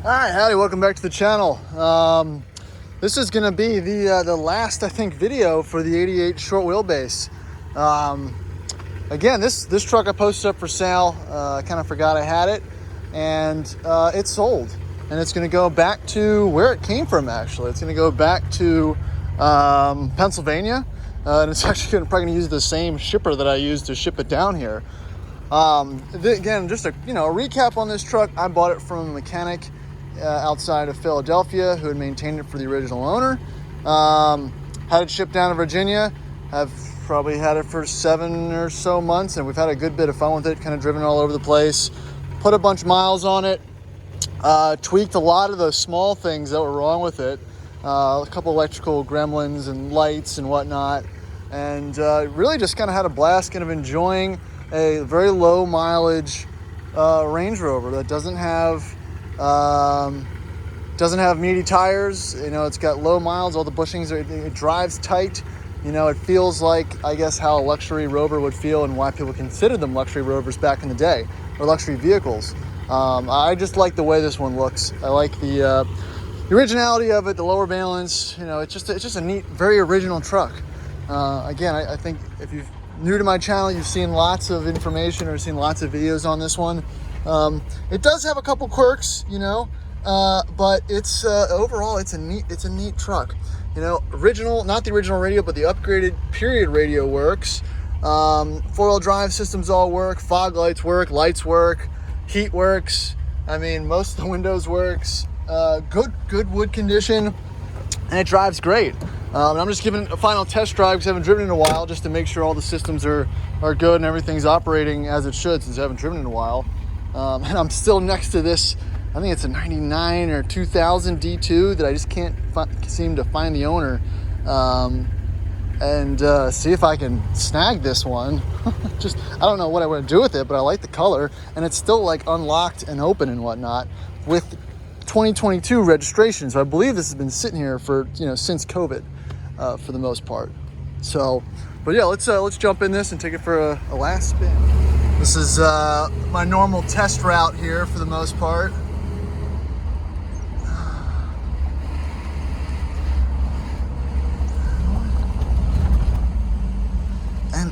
Hi, howdy, welcome back to the channel. This is going to be the last, I think, video for the 88 short wheelbase. Again, this truck I posted up for sale. I kind of forgot I had it, and it's sold. And it's going to go back to where it came from, actually. It's going to go back to Pennsylvania, and it's actually probably going to use the same shipper that I used to ship it down here. Again, just a recap on this truck. I bought it from a mechanic outside of Philadelphia who had maintained it for the original owner. Had it shipped down to Virginia. I've probably had it for 7 or so months, and we've had a good bit of fun with it, kind of driven all over the place. Put a bunch of miles on it. Tweaked a lot of the small things that were wrong with it. A couple electrical gremlins and lights and whatnot. And really just kind of had a blast, kind of enjoying a very low mileage Range Rover that doesn't have meaty tires. It's got low miles. All the bushings it drives tight. It feels like, I guess, how a luxury Rover would feel, and why people considered them luxury Rovers back in the day, or luxury vehicles. I just like the way this one looks. I like the originality of it, the lower valence. It's just a neat, very original truck. Again, I think if you're new to my channel, you've seen lots of information or seen lots of videos on this one. It does have a couple quirks, but it's overall it's a neat truck. Original, not the original radio, but the upgraded period radio works. Four-wheel drive systems all work. Fog lights work. Lights work. Heat works. I mean, most of the windows works. Good wood condition, and it drives great. I'm just giving it a final test drive because I haven't driven in a while, just to make sure all the systems are good and everything's operating as it should, since I haven't driven in a while. And I'm still next to this, I think it's a 99 or 2000 D2 that I just can't seem to find the owner, and see if I can snag this one. I don't know what I want to do with it, but I like the color, and it's still like unlocked and open and whatnot with 2022 registration. So I believe this has been sitting here for since COVID, for the most part. So, but yeah, let's jump in this and take it for a last spin. This is my normal test route here for the most part.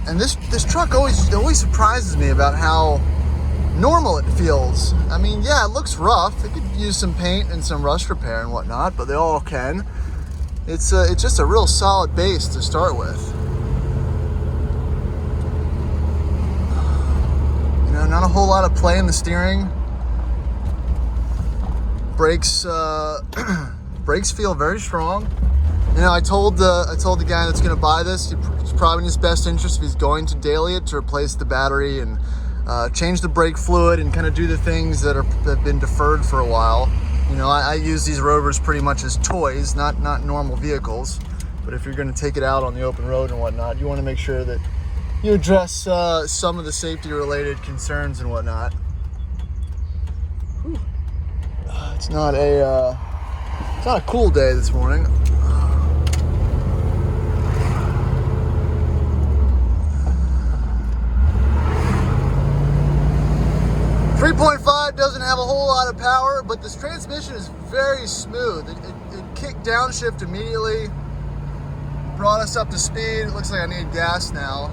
And this truck always surprises me about how normal it feels. I mean, yeah, it looks rough. It could use some paint and some rust repair and whatnot, but they all can. It's just a real solid base to start with. Not a whole lot of play in the steering. Brakes feel very strong. I told the guy that's going to buy this, it's probably in his best interest if he's going to daily it, to replace the battery and change the brake fluid and kind of do the things that have been deferred for a while. I use these Rovers pretty much as toys, not normal vehicles. But if you're going to take it out on the open road and whatnot, you want to make sure that you address some of the safety-related concerns and whatnot. It's not a cool day this morning. 3.5 doesn't have a whole lot of power, but this transmission is very smooth. It kicked downshift immediately, brought us up to speed. It looks like I need gas now.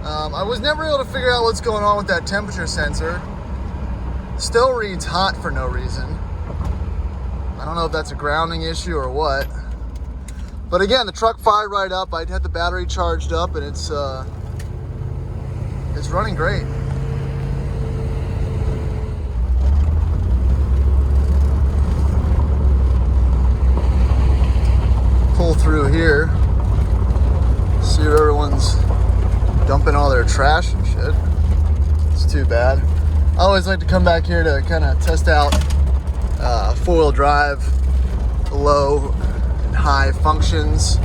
I was never able to figure out what's going on with that temperature sensor. Still reads hot for no reason. I don't know if that's a grounding issue or what. But again, the truck fired right up. I had the battery charged up, and it's running great. Pull through here, see where everyone's dumping all their trash and shit. It's too bad. I always like to come back here to kind of test out four-wheel drive, low and high functions.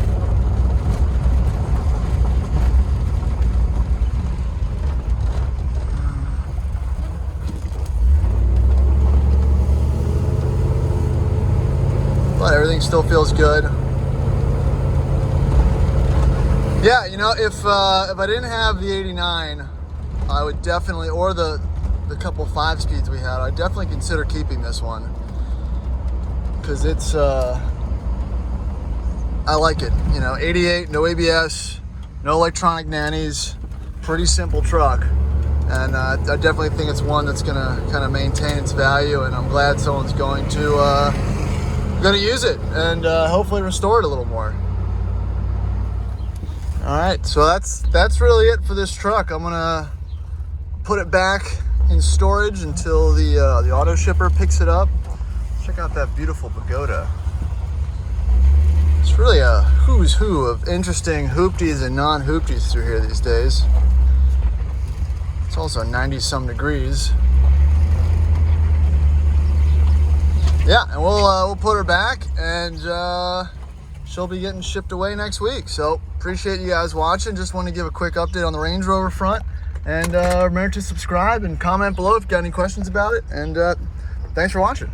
But everything still feels good. Yeah, if I didn't have the 89, I would definitely, or the couple 5-speeds we had, I'd definitely consider keeping this one. because it's I like it. You know, 88, no ABS, no electronic nannies, pretty simple truck. And I definitely think it's one that's gonna kind of maintain its value, and I'm glad someone's going to use it and hopefully restore it a little more. All right, so that's really it for this truck. I'm gonna put it back in storage until the auto shipper picks it up. Check out that beautiful pagoda. It's really a who's who of interesting hoopties and non-hoopties through here these days. It's also 90-some degrees. Yeah, and we'll put her back, and she'll be getting shipped away next week. So appreciate you guys watching. Just want to give a quick update on the Range Rover front, and remember to subscribe and comment below if you got any questions about it. And thanks for watching.